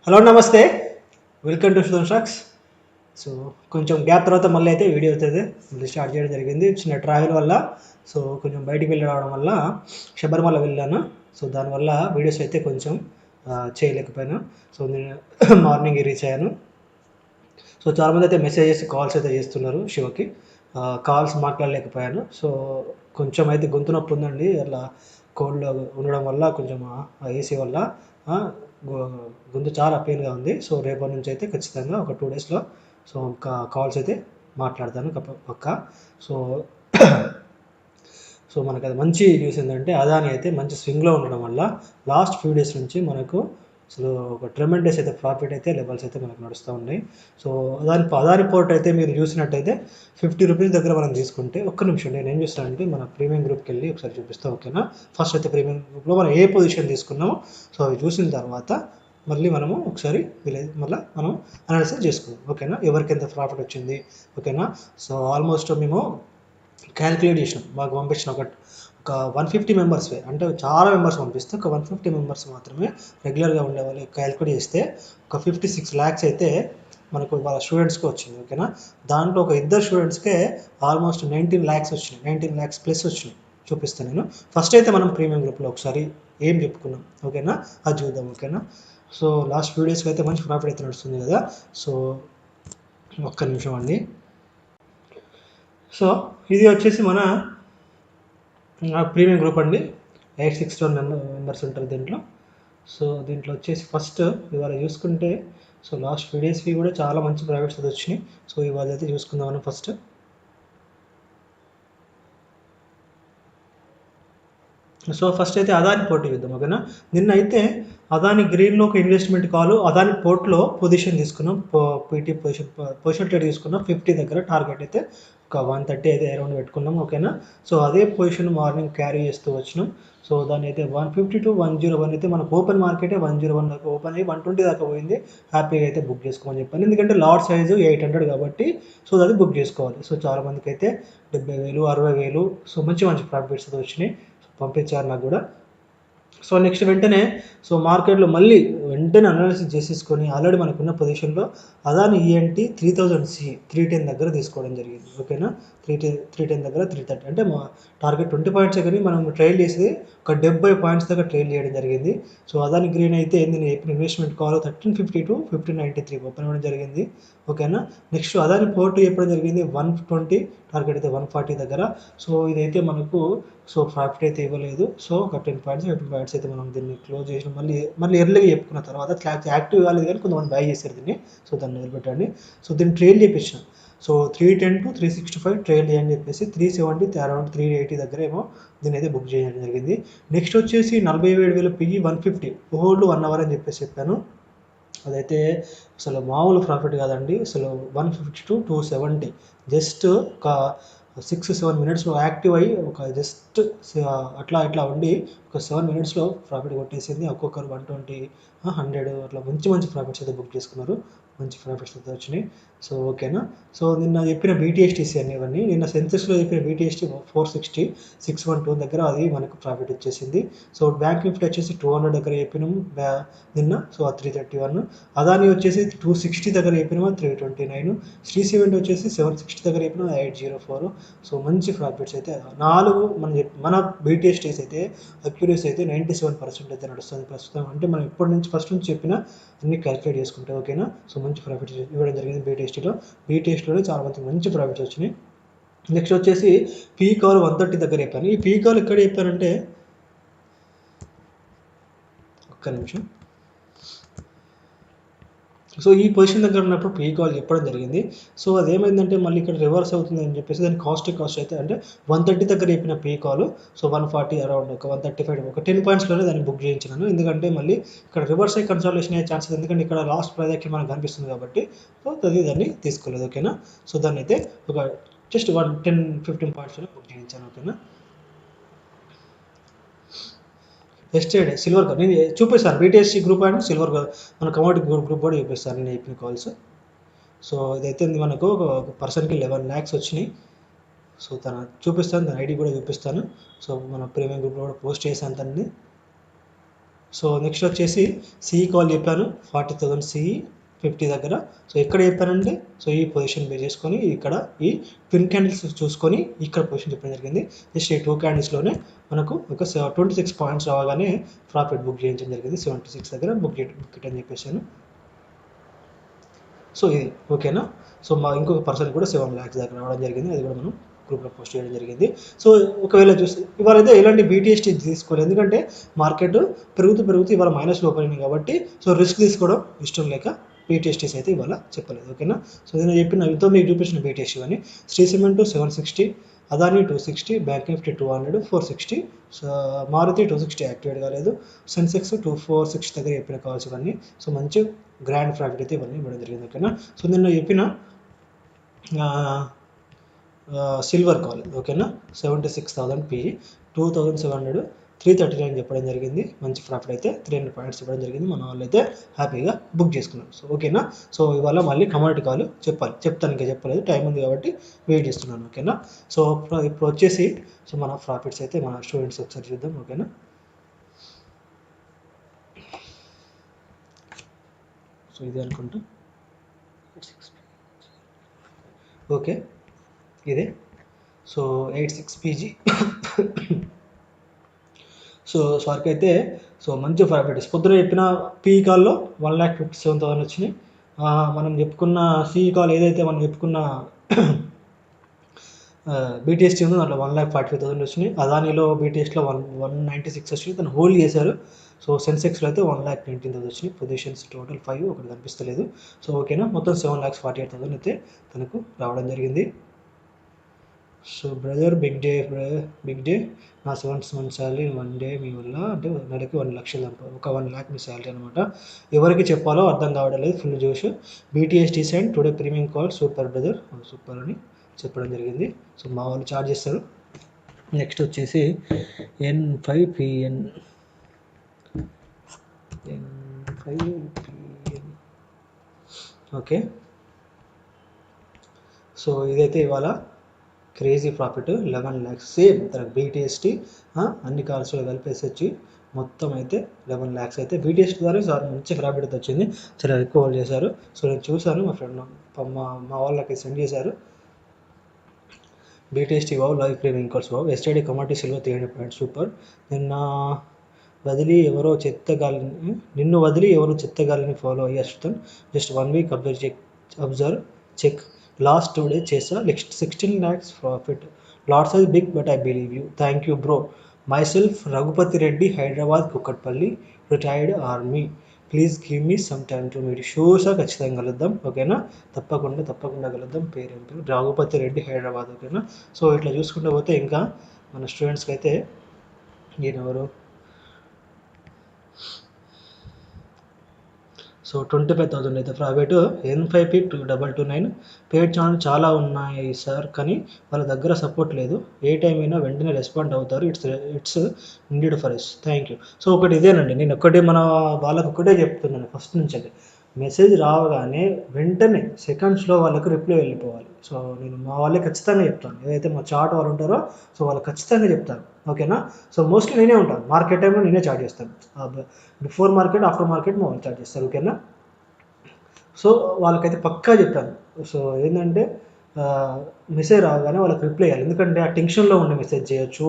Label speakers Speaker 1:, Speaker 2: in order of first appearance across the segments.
Speaker 1: Hello నమస్తే, welcome to Sudhan stocks. So కొంచెం gap తర్వాత మళ్ళీ అయితే వీడియో అవుతుంది మళ్ళీ స్టార్ట్ చేయడం జరిగింది. చిన్న ట్రావెల్ వల్ల సో కొంచెం బయటికి వెళ్ళి రావడం వల్ల శబరిమల వెళ్ళాను. సో దానివల్ల వీడియోస్ అయితే కొంచెం చేయలేకపోయాను. సో నేను మార్నింగ్ రీచ్ అయ్యాను. సో చాలామంది అయితే మెసేజెస్ కాల్స్ అయితే చేస్తున్నారు శివకి. కాల్స్ మాట్లాడలేకపోయాను. సో కొంచెం అయితే గొంతు నొప్పి ఉందండి. అలా కోల్డ్లో ఉండడం వల్ల కొంచెం ఏసీ వల్ల గొంతు చాలా పెయిన్గా ఉంది. సో రేపటి నుంచి అయితే ఖచ్చితంగా ఒక 2 డేస్లో సో కాల్స్ అయితే మాట్లాడతాను పక్క. సో సో మనకు అది మంచి న్యూస్ ఏంటంటే అదాని అయితే మంచి స్వింగ్లో ఉండడం వల్ల లాస్ట్ ఫ్యూ డేస్ నుంచి మనకు అసలు ఒక ట్రెమెండస్ అయితే ప్రాఫిట్ అయితే లెవెల్స్ అయితే మనకు నడుస్తూ ఉన్నాయి. సో అదాని పోర్ట్ అయితే మీరు చూసినట్టయితే 50 రూపీస్ దగ్గర మనం తీసుకుంటే ఒక్క నిమిషం నేను ఏం చేస్తానంటే మన ప్రీమియం గ్రూప్కి వెళ్ళి ఒకసారి చూపిస్తాను. ఓకేనా, ఫస్ట్ అయితే ప్రీమియం గ్రూప్లో మనం ఏ పొజిషన్ తీసుకున్నామో సో అవి చూసిన తర్వాత మళ్ళీ మనము ఒకసారి మళ్ళీ మనం అనాలిసిస్ చేసుకుందాం. ఓకేనా, ఎవరికి ఎంత ప్రాఫిట్ వచ్చింది. ఓకేనా, సో ఆల్మోస్ట్ మేము క్యాలిక్యులేట్ చేసినాం. మాకు పంపించిన ఒక 150 మెంబర్స్, అంటే చాలా మెంబర్స్ పంపిస్తే ఒక 150 మెంబర్స్ మాత్రమే రెగ్యులర్గా ఉండే వాళ్ళు క్యాలిక్యులేట్ చేస్తే ఒక 56 lakhs అయితే మనకు వాళ్ళ స్టూడెంట్స్కి వచ్చింది. ఓకేనా, దాంట్లో ఒక ఇద్దరు స్టూడెంట్స్కే ఆల్మోస్ట్ 19 lakhs వచ్చినాయి, 19 lakhs ప్లస్ వచ్చినాయి. చూపిస్తాను నేను. ఫస్ట్ అయితే మనం ప్రీమియం గ్రూప్లో ఒకసారి ఏం చెప్పుకున్నాం. ఓకేనా, అది చూద్దాం. ఓకేనా, సో లాస్ట్ ఫ్యూ డేస్కి అయితే మంచి ప్రాఫిట్ అయితే నడుస్తుంది కదా. సో ఒక్క నిమిషం అండి. సో ఇది వచ్చేసి మన ప్రీమియం గ్రూప్ అండి. 861 మెంబర్స్ ఉంటారు దీంట్లో. సో దీంట్లో వచ్చేసి ఫస్ట్ ఇవాళ చూసుకుంటే సో లాస్ట్ ఫ్యూ డేస్కి కూడా చాలా మంచి ప్రాఫిట్స్ అయితే వచ్చినాయి. సో ఇవాళ అయితే చూసుకుందామని ఫస్ట్. సో ఫస్ట్ అయితే అదాని పోర్ట్ చూద్దాం. ఓకేనా, నిన్న అయితే అదాని గ్రీన్లో ఒక ఇన్వెస్ట్మెంట్ కాల్ అదాని పోర్ట్లో పొజిషన్ తీసుకున్నాం. పీటీ పొజిషన్ ట్రేడ్ తీసుకున్నాం. 50 దగ్గర టార్గెట్ అయితే ఒక 130 అయితే అరౌండ్ పెట్టుకున్నాం. ఓకేనా, సో అదే పొజిషన్ మార్నింగ్ క్యారీ చేస్తూ వచ్చినాం. సో దాన్ని అయితే 150 to 101 అయితే మనకు ఓపెన్ మార్కెటే 101 దాకా ఓపెన్ అయ్యి 120 దాకా పోయింది. హ్యాపీగా అయితే బుక్ చేసుకోమని చెప్పాను, ఎందుకంటే లాట్ సైజు 800 కాబట్టి సో అది బుక్ చేసుకోవాలి. సో చాలామందికి అయితే 70,000 60,000 సో మంచి ప్రాఫిట్స్ అయితే వచ్చినాయి. పంపించారు నాకు కూడా. సో నెక్స్ట్ వెంటనే సో మార్కెట్లో మళ్ళీ వెంటనే అనాలిసిస్ చేసేసుకొని ఆల్రెడీ మనకున్న పొజిషన్లో అదాని ఈఎన్టీ 3000C 310 దగ్గర తీసుకోవడం జరిగింది. ఓకేనా, 310 దగ్గర 330 అంటే మా టార్గెట్ 20 పాయింట్సే కానీ మనం ట్రైల్ చేసేది ఒక 70 పాయింట్స్ దగ్గర ట్రైల్ చేయడం జరిగింది. సో అదాని గ్రీన్ అయితే నేను చెప్పిన ఇన్వెస్ట్మెంట్ కాల్ 1350 to 1593 ఓపెన్ అవ్వడం జరిగింది. ఓకేనా, నెక్స్ట్ అదాని పోర్ట్ చెప్పడం జరిగింది 120, టార్గెట్ అయితే 140 దగ్గర. సో ఇదైతే మనకు సో ప్రాఫిట్ అయితే ఇవ్వలేదు. సో ఒక 10 పాయింట్స్ 15 పాయింట్స్ అయితే మనం దీన్ని క్లోజ్ చేసిన మళ్ళీ ఎర్లీగా చెప్పుకున్న తర్వాత యాక్టివ్ కాలేదు కానీ కొంతమంది బై చేశారు దీన్ని. సో దాన్ని నిలబెట్టండి. సో దీన్ని ట్రైల్ చేయించిన. సో 310 to 365 ట్రైల్ చేయని చెప్పేసి 370 అరౌండ్ 380 దగ్గర ఏమో దీన్ని అయితే బుక్ చేయడం జరిగింది. నెక్స్ట్ వచ్చేసి 47,000 పిఈ 150 హోల్డ్ 1 అవర్ అని చెప్పాను. అదైతే అసలు మామూలు ప్రాఫిట్ కాదండి. అసలు 150 to 270 జస్ట్ ఒక 6-7 మినిట్స్లో యాక్టివ్ అయ్యి ఒక జస్ట్ అట్లా ఉండి ఒక 7 మినిట్స్లో ప్రాఫిట్ కొట్టేసింది. ఒక్కొక్కరు 120 100 అట్లా మంచి ప్రాఫిట్స్ అయితే బుక్ చేసుకున్నారు. మంచి ప్రాఫిట్స్ అయితే వచ్చినాయి. సో ఓకేనా, సో నిన్న చెప్పిన బీటీఎస్టీసీ అనేవన్నీ నిన్న సెన్సెక్స్లో చెప్పిన బీటీఎస్టీ 460 612 దగ్గర అది మనకు ప్రాఫిట్ వచ్చేసింది. సో బ్యాంక్ నిఫ్టీ వచ్చేసి 200 దగ్గర చెప్పినాము నిన్న. సో 331. అదాని వచ్చేసి 260 దగ్గర చెప్పినాము 329. శ్రీ సిమెంట్ వచ్చేసి 760 దగ్గర చెప్పినాము 804. సో మంచి ప్రాఫిట్స్ అయితే 4 మన బీటీఎస్టీస్ అయితే అక్యూరేస్ అయితే 97% అయితే నడుస్తుంది ప్రస్తుతం. అంటే మనం ఇప్పటి నుంచి ఫస్ట్ నుంచి చెప్పిన అన్ని క్యాలిక్యులేట్ చేసుకుంటే. ఓకేనా, సో మంచి ప్రాఫిట్స్ ఇవ్వడం జరిగింది బీటీఎస్టీలో చాలా మంచి ప్రాఫిట్స్ వచ్చినాయి. నెక్స్ట్ వచ్చేసి పీ కాల్ 130 దగ్గర చెప్పాను. ఈ పీ కాల్ ఎక్కడ చెప్పానంటే ఒక్క నిమిషం. సో ఈ పొజిషన్ దగ్గర ఉన్నప్పుడు పీ కాల్ చెప్పడం జరిగింది. సో అదేమైందంటే మళ్ళీ ఇక్కడ రివర్స్ అవుతుంది అని చెప్పేసి దాని కాస్ట్ అయితే అంటే 130 దగ్గర చెప్పిన పీ కాల్ సో 140 అరౌండ్ ఒక 135 ఒక 10 పాయింట్స్లోనే దాన్ని బుక్ చేయించినాను. ఎందుకంటే మళ్ళీ ఇక్కడ రివర్స్ అయ్యి కన్సల్టేషన్ అయ్యే ఛాన్సెస్, ఎందుకంటే ఇక్కడ లాస్ట్ ప్రైస్ యాక్షన్ మనకు కనిపిస్తుంది కాబట్టి. సో దాన్ని తీసుకోలేదు. ఓకేనా, సో దాన్ని అయితే ఒక జస్ట్ 10-15 పాయింట్స్లోనే బుక్ చేయించాను. ఓకేనా, ఎస్టేడ్ సిల్వర్ నేను చూపిస్తాను. బీటీఎస్సీ గ్రూప్ అండ్ సిల్వర్ మన కమోడిటీ గ్రూప్ కూడా చూపిస్తాను నేను చెప్పిన కాల్స్. సో ఇదైతే మనకు ఒక పర్సన్కి 11 lakhs వచ్చినాయి. సో తన చూపిస్తాను, తన ఐడి కూడా చూపిస్తాను. సో మన ప్రీమియం గ్రూప్లో కూడా పోస్ట్ చేశాను తనని. సో నెక్స్ట్ వచ్చేసి సిఈ కాల్ చెప్పాను 40,000 సిఈ 50 దగ్గర. సో ఎక్కడ చెప్పానంటే సో ఈ పొజిషన్ బేస్ చేసుకొని ఇక్కడ ఈ ట్విన్ క్యాండిల్స్ చూసుకొని ఇక్కడ పొజిషన్ చెప్పడం జరిగింది. జస్ట్ ఈ 2 క్యాండిల్స్లోనే మనకు ఒక 26 పాయింట్స్ రావగానే ప్రాఫిట్ బుక్ చేయించడం జరిగింది. 76 దగ్గర బుక్ అని చెప్పేసాను. సో ఇది ఓకేనా. సో మా ఇంకొక పర్సన్ కూడా 7 lakhs దగ్గర రావడం జరిగింది. అది కూడా మనం గ్రూప్లో పోస్ట్ చేయడం జరిగింది. సో ఒకవేళ చూస్తే ఇవాళ అయితే ఎలాంటి బీటీఎస్టీ తీసుకోలేదు, ఎందుకంటే మార్కెట్ పెరుగుతూ ఇవాళ మైనస్లో ఓపెనింగ్ కాబట్టి సో రిస్క్ తీసుకోవడం ఇష్టం లేక బీటీఎస్టీస్ అయితే ఇవాళ చెప్పలేదు. ఓకేనా. సో నేను చెప్పిన ఇంతో మీకు చూపించిన బీటీఎస్టీ అని శ్రీ సిమెంట్ 760, అదాని 260, బ్యాంక్ నిఫ్టీ 200, 460, మారుతి 260 యాక్టివేట్ కాలేదు, సెన్సెక్స్ 246 దగ్గర చెప్పిన కాల్స్ ఇవన్నీ. సో మంచి గ్రాండ్ ప్రాఫిట్ అయితే ఇవన్నీ ఇవ్వడం జరిగింది. ఓకేనా. సో నిన్న చెప్పిన సిల్వర్ కాల్ ఓకేనా 76,000 పిఈ 2,700 339 చెప్పడం జరిగింది. మంచి ప్రాఫిట్ అయితే 300 పాయింట్స్ ఇవ్వడం జరిగింది. మన వాళ్ళు అయితే హ్యాపీగా బుక్ చేసుకున్నారు. సో ఓకేనా. సో ఇవాళ మళ్ళీ కమోడిటీ కాల్ చెప్తాను, ఇంకా చెప్పలేదు, టైం ఉంది కాబట్టి వెయిట్ చేస్తున్నాను. ఓకేనా. సో ఇప్పుడు వచ్చేసి సో మన ప్రాఫిట్స్ అయితే మన స్టూడెంట్స్ ఒకసారి చూద్దాం. ఓకేనా. సో ఇది అనుకుంటా ఓకే ఇదే. సో 86 పీజీ సో సార్కి అయితే సో మంచి ప్రాఫిట్ పొద్దున చెప్పిన పీఈ కాల్లో 1,57,000 వచ్చినాయి. మనం చెప్పుకున్న సిఈ కాల్ ఏదైతే మనం చెప్పుకున్న బీటీఎస్టీ ఉందో దాంట్లో 1,45,000 వచ్చినాయి. అదానిలో బీటీఎస్లో 196 వచ్చినాయి, తను హోల్డ్ చేశారు. సో సెన్సెక్స్లో అయితే 1,19,000 వచ్చినాయి. పొజిషన్స్ టోటల్ 5 ఒకటి కనిపిస్తలేదు. సో ఓకేనా. మొత్తం 7,48,000 అయితే తనకు రావడం జరిగింది. సో బ్రదర్ బిగ్ డే నా 7 months శాలరీ 1 day మీ వల్ల అంటే నెలకి 1 లక్ష ఒక 1 lakh మీ శాలరీ అనమాట. ఎవరికి చెప్పాలో అర్థం కావడం లేదు, ఫుల్ జోష్. బీటీఎస్టీ send today premium call super brother, super అని చెప్పడం జరిగింది. సో మా వాళ్ళు చార్జ్ చేస్తారు. నెక్స్ట్ వచ్చేసి N5PN ఓకే. సో ఇదైతే ఇవాళ క్రేజీ ప్రాఫిట్ 11 lakhs సేమ్ తనకు బీటీఎస్టీ అన్ని కాల్స్లో కలిపేసి వచ్చి మొత్తం అయితే 11 lakhs అయితే బీటీఎస్టీ ద్వారా సార్ మంచి ప్రాఫిట్ అయితే వచ్చింది. చాలా ఎక్కువ హోల్డ్ చేశారు. సో నేను చూశాను, మా ఫ్రెండ్ మా వాళ్ళకి సెండ్ చేశారు. BTST wow live premium calls wow yesterday commodity silver 300 points super. నిన్ను వదిలి ఎవరో చెత్తగాలిని ఫాలో అయ్యేస్తాను. Just 1 week observe check last 2 days చేసా 16 lakhs profit. Lot size big but I believe you. Thank you bro. Myself Raghupathi Reddy, Hyderabad, Kukatpally, retired army. Please give me some time to meet. షూర్గా ఖచ్చితంగా కలుద్దాం. ఓకేనా. తప్పకుండా కలుద్దాం. పేరు రఘుపతి రెడ్డి, హైదరాబాద్. ఓకేనా. సో ఇట్లా చూసుకుంటూ పోతే ఇంకా మన స్టూడెంట్స్కి అయితే ఎవరు సో 25,000 అయితే ప్రైవేట్. N5P 2229 పేడ్ ఛానల్ చాలా ఉన్నాయి సార్, కానీ వాళ్ళ దగ్గర సపోర్ట్ లేదు. ఏ టైం అయినా వెంటనే రెస్పాండ్ అవుతారు. It's needed for us. Thank you. So ఒకటి ఇదేనండి, నేను వాళ్ళకి ఒకటే చెప్తున్నాను ఫస్ట్ నుంచి. మెసేజ్ రావగానే వెంటనే సెకండ్స్లో వాళ్ళకు రిప్లై వెళ్ళిపోవాలి. సో నేను మా వాళ్ళే ఖచ్చితంగా చెప్తాను, ఏదైతే మా చాట్ వాళ్ళు ఉంటారో సో వాళ్ళకి ఖచ్చితంగా చెప్తాను. ఓకేనా. సో మోస్ట్లీ నేనే ఉంటాను, మార్కెట్ టైంలో నేనే చార్జ్ చేస్తాను. బిఫోర్ మార్కెట్ ఆఫ్టర్ మార్కెట్ మా వాళ్ళు చార్జ్ చేస్తారు. ఓకేనా. సో వాళ్ళకైతే పక్కా చెప్తాను. సో ఏంటంటే మెసేజ్ రాగానే వాళ్ళకి రిప్లై చేయాలి, ఎందుకంటే ఆ టెన్షన్లో ఉండి మెసేజ్ చేయొచ్చు,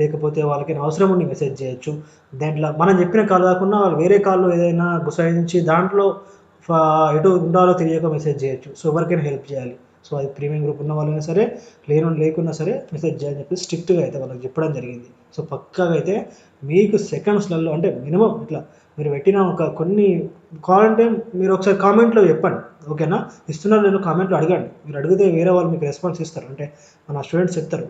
Speaker 1: లేకపోతే వాళ్ళకి అవసరం ఉండి మెసేజ్ చేయొచ్చు. దాంట్లో మనం చెప్పిన కాల్ కాకుండా వాళ్ళు వేరే కాల్లో ఏదైనా గుసాయించి దాంట్లో ఎటు ఉండాలో తెలియక మెసేజ్ చేయొచ్చు. సో ఎవరికైనా హెల్ప్ చేయాలి. సో అది ప్రీమియం గ్రూప్ ఉన్న వాళ్ళైనా సరే లేకున్నా సరే మెసేజ్ చేయాలని చెప్పి స్ట్రిక్ట్గా అయితే వాళ్ళకి చెప్పడం జరిగింది. సో పక్కాగా అయితే మీకు సెకండ్స్లలో అంటే మినిమం ఇట్లా మీరు పెట్టిన ఒక కొన్ని కావాలంటే మీరు ఒకసారి కామెంట్లో చెప్పండి. ఓకేనా. ఇస్తున్నారు నేను కామెంట్లో అడగండి. మీరు అడిగితే వేరే వాళ్ళు మీకు రెస్పాన్స్ ఇస్తారు, అంటే మన స్టూడెంట్స్ చెప్తారు.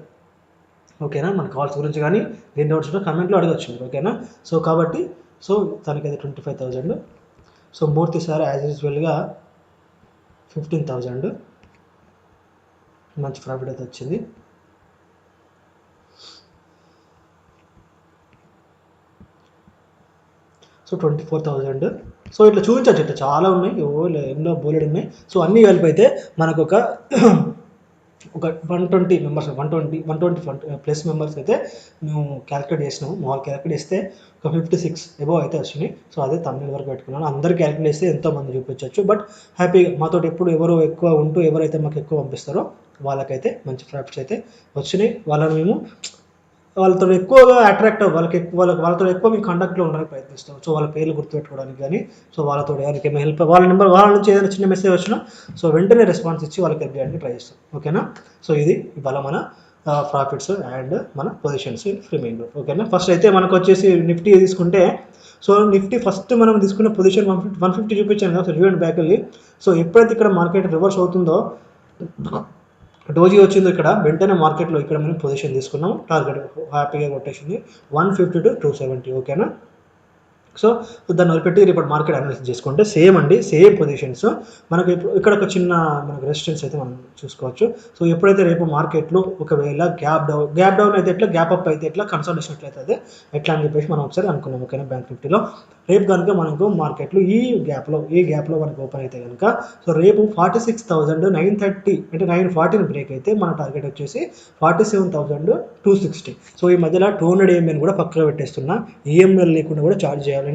Speaker 1: ఓకేనా. మన కాల్స్ గురించి కానీ దేని డౌట్స్ ఉంటే కామెంట్లో అడగచ్చు మీరు. ఓకేనా. సో కాబట్టి సో తనకైతే 25,000. సో మూర్తి సార్ యాజ్ యూజువల్గా 15,000 మంచి ప్రాఫిట్ అయితే వచ్చింది. సో 24,000. సో ఇట్లా చూపించచ్చు, ఇట్లా చాలా ఉన్నాయి, ఎన్నో బోలెడు ఉన్నాయి. సో అన్నీ కలిపి అయితే మనకు ఒక ఒక 120 మెంబర్స్ 120 ప్లస్ మెంబర్స్ అయితే మేము క్యాలిక్యులేట్ చేసినాము. మామూలు క్యాలిక్యులేట్ చేస్తే ఒక 56 అబోవ్ అయితే వచ్చినాయి. సో అదే తమిళ వరకు పెట్టుకున్నాను. అందరు క్యాలిక్యులేట్ చేస్తే ఎంతోమంది చూపించవచ్చు. బట్ హ్యాపీగా మాతో ఎప్పుడు ఎవరు ఎక్కువ ఉంటూ ఎవరైతే మాకు ఎక్కువ పంపిస్తారో వాళ్ళకైతే మంచి ప్రాఫిట్స్ అయితే వచ్చినాయి. వాళ్ళని మేము వాళ్ళతో ఎక్కువగా అట్రాక్ట్ వాళ్ళతో ఎక్కువ మేము కాంటాక్ట్లో ఉండడానికి ప్రయత్నిస్తాం. సో వాళ్ళ పేర్లు గుర్తుపెట్టుకోవడానికి కానీ, సో వాళ్ళతో ఎవరికి ఏమైనా హెల్ప్ వాళ్ళ నెంబర్ వాళ్ళ నుంచి ఏదైనా చిన్న మెసేజ్ వచ్చినా సో వెంటనే రెస్పాన్స్ ఇచ్చి వాళ్ళకి హెల్ప్ చేయడానికి ట్రై చేస్తాం. ఓకేనా. సో ఇది ఇవాళ మన ప్రాఫిట్స్ అండ్ మన పొజిషన్స్ ఇన్ రిమైండర్. ఓకేనా. ఫస్ట్ అయితే మనకు వచ్చేసి నిఫ్టీ తీసుకుంటే, సో నిఫ్టీ ఫస్ట్ మనం తీసుకున్న పొజిషన్ 150 చూపించాను కదా, సో చూడండి బ్యాక్ వెళ్ళి. సో ఎప్పుడైతే ఇక్కడ మార్కెట్ రివర్స్ అవుతుందో డోజీ వచ్చింది ఇక్కడ, వెంటనే మార్కెట్లో ఇక్కడ మనం పొజిషన్ తీసుకున్నాం. టార్గెట్ హ్యాపీగా కొట్టేసింది 150 to 270. ఓకేనా. సో దాన్ని వదిలిపెట్టి ఇప్పుడు మార్కెట్ అనాలిసిస్ చేసుకుంటే సేమ్ అండి, సేమ్ పొజిషన్స్. మనకి ఇక్కడ ఒక చిన్న మనకు రెసిస్టెన్స్ అయితే మనం చూసుకోవచ్చు. సో ఎప్పుడైతే రేపు మార్కెట్లో ఒకవేళ గ్యాప్ డౌన్ అయితే ఎట్లా, గ్యాప్ అప్ అయితే ఎట్లా, కన్సల్టేషన్ ఎట్లయితే ఎట్లా అని చెప్పేసి మనం ఒకసారి అనుకున్నాం. ఓకేనా. బ్యాంక్ నిఫ్టీలో రేపు కనుక మనకు మార్కెట్లో ఈ గ్యాప్లో మనకు ఓపెన్ అయితే కనుక, సో రేపు 46,930 అంటే 940 బ్రేక్ అయితే మన టార్గెట్ వచ్చేసి 47,260. సో ఈ మధ్యలో 200 EMA కూడా పక్కన పెట్టేస్తున్నా, ఈఎంఎల్ లేకుండా కూడా చార్జ్ చేయాలని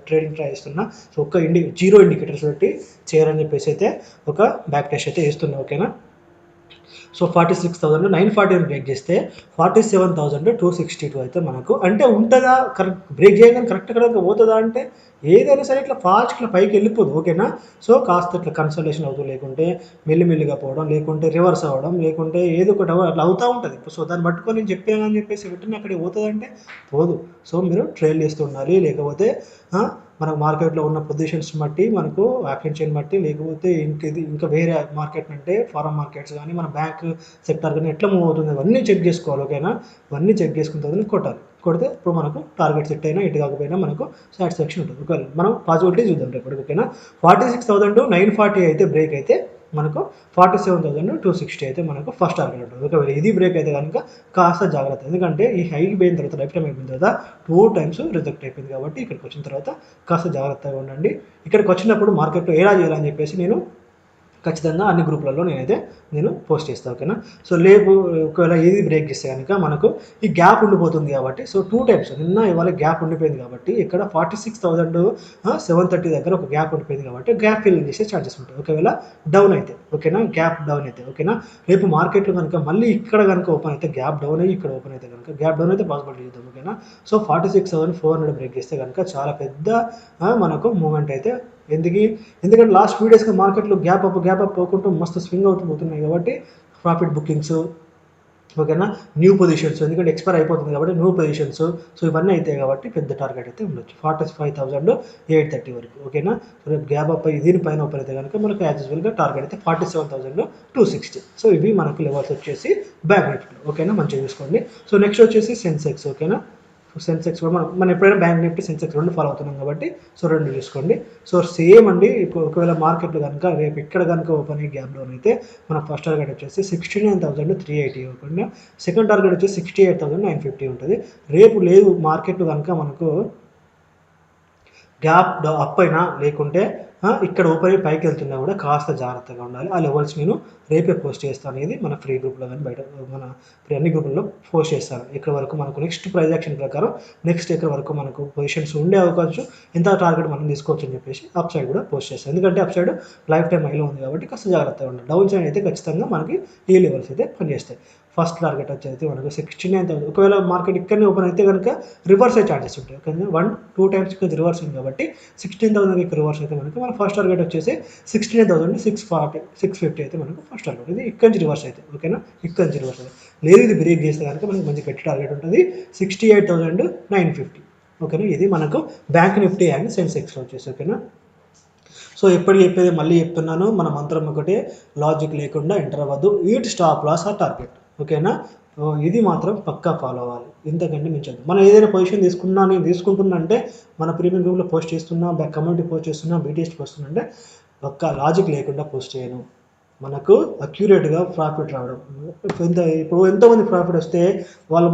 Speaker 1: ట్రేడింగ్ ట్రై చేస్తున్నా. సో ఒక జీరో ఇండికేటర్స్ పెట్టి చేయాలని చెప్పేసి అయితే ఒక బ్యాక్ టెస్ట్ అయితే వేస్తున్నా. ఓకేనా. సో 46,940 బ్రేక్ చేస్తే 47,262 అయితే మనకు అంటే ఉంటుందా, కరెక్ట్ బ్రేక్ చేయగానే కరెక్ట్గా పోతుందా అంటే ఏదైనా సరే ఇట్లా ఫాస్ట్ ఇట్లా పైకి వెళ్ళిపోదు. ఓకేనా. సో కాస్త ఇట్లా కన్సల్టేషన్ అవుతూ, లేకుంటే మెల్లిమెల్లిగా పోవడం, లేకుంటే రివర్స్ అవ్వడం, లేకుంటే ఏదో ఒకటి అట్లా అవుతూ ఉంటుంది. సో దాన్ని పట్టుకొని నేను చెప్పాను అని చెప్పేసి వెంటనే అక్కడికి పోతుందంటే పోదు. సో మీరు ట్రైల్ చేస్తూ ఉండాలి. లేకపోతే మనకు మార్కెట్లో ఉన్న పొజిషన్స్ బట్టి, మనకు యాక్షన్ చైన్ బట్టి, లేకపోతే ఇంకా వేరే మార్కెట్ అంటే ఫారెన్ మార్కెట్స్ కానీ మన బ్యాంక్ సెక్టర్ కానీ ఎట్లా మూవ్ అవుతుంది అవన్నీ చెక్ చేసుకోవాలి. ఓకేనా. ఇవన్నీ చెక్ చేసుకున్న తర్వాత కొడితే ఇప్పుడు మనకు టార్గెట్ సెట్ అయినా ఇటు కాకపోయినా మనకు సాటిస్ఫాక్షన్ ఉంటుంది. ఒకవేళ మనం పాజిబిలిటీ చూద్దాం రేపు. ఓకేనా. 46,940 అయితే బ్రేక్ అయితే మనకు 47,260 అయితే మనకు ఫస్ట్ టార్గెట్ ఉంటుంది. ఒకవేళ ఇది బ్రేక్ అయితే కనుక కాస్త జాగ్రత్త, ఎందుకంటే ఈ హైకి పోయిన తర్వాత లైఫ్ టైం అయిపోయిన తర్వాత 2 times రిజెక్ట్ అయిపోయింది కాబట్టి ఇక్కడికి వచ్చిన తర్వాత కాస్త జాగ్రత్తగా ఉండండి. ఇక్కడికి వచ్చినప్పుడు మార్కెట్లో ఎలా చేయాలని చెప్పేసి నేను ఖచ్చితంగా అన్ని గ్రూపులలో నేను పోస్ట్ చేస్తాను. ఓకేనా. సో రేపు ఒకవేళ ఏది బ్రేక్ చేస్తే కనుక మనకు ఈ గ్యాప్ ఉండిపోతుంది కాబట్టి, సో 2 times నిన్న ఇవాళ గ్యాప్ ఉండిపోయింది కాబట్టి ఇక్కడ 46,730 దగ్గర ఒక గ్యాప్ ఉండిపోయింది కాబట్టి గ్యాప్ ఫిల్లింగ్ చేసే ఛార్జెస్ ఉంటాయి. ఒకవేళ డౌన్ అయితే. ఓకేనా. గ్యాప్ డౌన్ అయితే. ఓకేనా. రేపు మార్కెట్లో కనుక మళ్ళీ ఇక్కడ కనుక ఓపెన్ అయితే, గ్యాప్ డౌన్ అయ్యి ఇక్కడ ఓపెన్ అయితే కనుక, గ్యాప్ డౌన్ అయితే పాసిబిలిటీ చూద్దాం. ఓకేనా. సో 46,400 బ్రేక్ చేస్తే కనుక చాలా పెద్ద మనకు మూమెంట్ అయితే ఎందుకంటే లాస్ట్ ఫ్యూ డేస్గా మార్కెట్లో గ్యాప్ అప్ పోకుండా మస్తు స్వింగ్ అవుతున్నాయి కాబట్టి ప్రాఫిట్ బుకింగ్స్. ఓకేనా. న్యూ పొజిషన్స్ ఎందుకంటే ఎక్స్పైర్ అయిపోతుంది కాబట్టి న్యూ పొజిషన్స్. సో ఇవన్నీ అవుతాయి కాబట్టి పెద్ద టార్గెట్ అయితే ఉండొచ్చు 45,830 వరకు. ఓకేనా. సో రేపు గ్యాప్ అప్ అయ్యి దీనిపైన ఓపెన్ అయితే కనుక మనకు యాజ్ యూజువల్గా టార్గెట్ అయితే 47,260. సో ఇవి మనకు లెవెల్స్ వచ్చేసి బ్యాంక్ నిఫ్టీ. ఓకేనా. మంచిగా చూసుకోండి. సో నెక్స్ట్ వచ్చేసి సెన్సెక్స్. ఓకేనా. సో సెన్సెక్స్ కూడా మనం ఎప్పుడైనా బ్యాంక్ నిఫ్టీ సెన్సెక్స్ 2 ఫాలో అవుతున్నాం కాబట్టి సో 2 చూసుకోండి. సో సేమ్ అండి. ఒకవేళ మార్కెట్లో కనుక రేపు ఇక్కడ కనుక ఓపెన్ అయ్యి గ్యాప్ డౌన్ అయితే మన ఫస్ట్ టార్గెట్ వచ్చేసి 69,380 ఇవ్వకుండా, సెకండ్ టార్గెట్ వచ్చేసి 68,950 ఉంటుంది. రేపు లేదు మార్కెట్ కనుక మనకు గ్యాప్ అప్ అయినా లేకుంటే ఇక్కడ ఓపెన్ అయ్యి పైకి వెళ్తున్నా కూడా కాస్త జాగ్రత్తగా ఉండాలి. ఆ లెవెల్స్ నేను రేపే పోస్ట్ చేస్తాను. అనేది మన ఫ్రీ గ్రూప్లో కానీ బయట మన అన్ని గ్రూపుల్లో పోస్ట్ చేస్తాను. ఇక్కడ వరకు మనకు నెక్స్ట్ ప్రైజ్ యాక్షన్ ప్రకారం నెక్స్ట్ ఇక్కడ వరకు మనకు పొజిషన్స్ ఉండే అవకాశం, ఎంత టార్గెట్ మనం తీసుకోవచ్చు అని చెప్పేసి అప్ సైడ్ కూడా పోస్ట్ చేస్తాను. ఎందుకంటే అప్ సైడ్ లైఫ్ టైం హైలో ఉంది కాబట్టి కాస్త జాగ్రత్తగా ఉండాలి. డౌన్ సైడ్ అయితే ఖచ్చితంగా మనకి ఈ లెవెల్స్ అయితే పనిచేస్తాయి. ఫస్ట్ టార్గెట్ వచ్చేసి మనకు 69,000. ఒకవేళ మార్కెట్ ఇక్కడనే ఓపెన్ అయితే కనుక రివర్స్ అయ్యే ఛాన్సెస్ ఉంటాయి. ఓకే. 1-2 times ఇక్కడ రివర్స్ ఉంది కాబట్టి 16,000 ఇక్కడ రివర్స్ అయితే మనకి మన ఫస్ట్ టార్గెట్ వచ్చేసి 69,650 అయితే మనకు ఫస్ట్ టార్గెట్. ఇది ఇక్కడ నుంచి రివర్స్ అయితే. ఓకేనా. ఇక్కడ నుంచి రివర్స్ అయితే లేదు, ఇది బ్రేక్ చేస్తే కనుక మనకి మంచి గట్టి టార్గెట్ ఉంటుంది 68,950. ఓకేనా. ఇది మనకు బ్యాంక్ నిఫ్టీ అండ్ సెన్సెక్స్లో వచ్చేసి. ఓకేనా. సో ఎప్పుడు చెప్పేది మళ్ళీ చెప్తున్నాను, మన మంత్రం ఒకటే, లాజిక్ లేకుండా ఎంటర్ అవ్వద్దు. ఈట్ స్టాప్ లాస్ ఆ టార్గెట్. ఓకేనా. ఇది మాత్రం పక్కా ఫాలో అవ్వాలి. ఇంతకంటే మించదు. మనం ఏదైనా పొజిషన్ నేను తీసుకుంటున్నా అంటే మన ప్రీమియం గ్రూప్లో పోస్ట్ చేస్తున్నా, కమ్యూనిటీ పోస్ట్ చేస్తున్నా, బీటీఎస్ పోస్ట్ అంటే పక్కా లాజిక్ లేకుండా పోస్ట్ చేయను. మనకు అక్యురేట్గా ప్రాఫిట్ రావడం. ఇప్పుడు ఎంతోమంది ప్రాఫిట్ వస్తే వాళ్ళు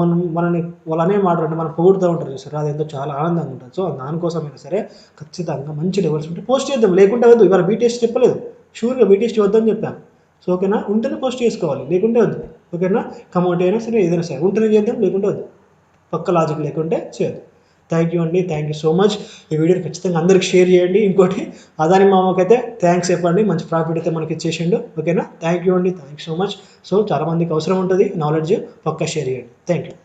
Speaker 1: అనే మాట్లాడంటే మనం పొగుడుతూ ఉంటారు చూసారు, అది ఎంతో చాలా ఆనందంగా ఉంటుంది. సో దానికోసమైనా సరే ఖచ్చితంగా మంచి లెవెల్స్ ఉంటే పోస్ట్ చేద్దాం. లేకుంటే వద్దు. ఇవాళ బీటీఎస్ చెప్పలేదు, షూర్గా బీటీఎస్ వద్దని చెప్పాను. సో ఓకేనా, ఉంటేనే పోస్ట్ చేసుకోవాలి, లేకుంటే వద్దు. ఓకేనా, కమోడిటీ అయినా సరే ఏదైనా సరే ఉంటేనే చేద్దాం, లేకుంటే వద్దు. పక్క లాజిక్ లేకుంటే చేయదు. థ్యాంక్ యూ అండి, థ్యాంక్ యూ సో మచ్. ఈ వీడియోని ఖచ్చితంగా అందరికి షేర్ చేయండి. ఇంకోటి అదాని మామకైతే థ్యాంక్స్ చెప్పండి, మంచి ప్రాఫిట్ అయితే మనకి ఇచ్చేసిండు. ఓకేనా, థ్యాంక్ యూ అండి, thank you so much. So చాలామందికి అవసరం ఉంటుంది నాలెడ్జ్, పక్కా షేర్ చేయండి. Thank you.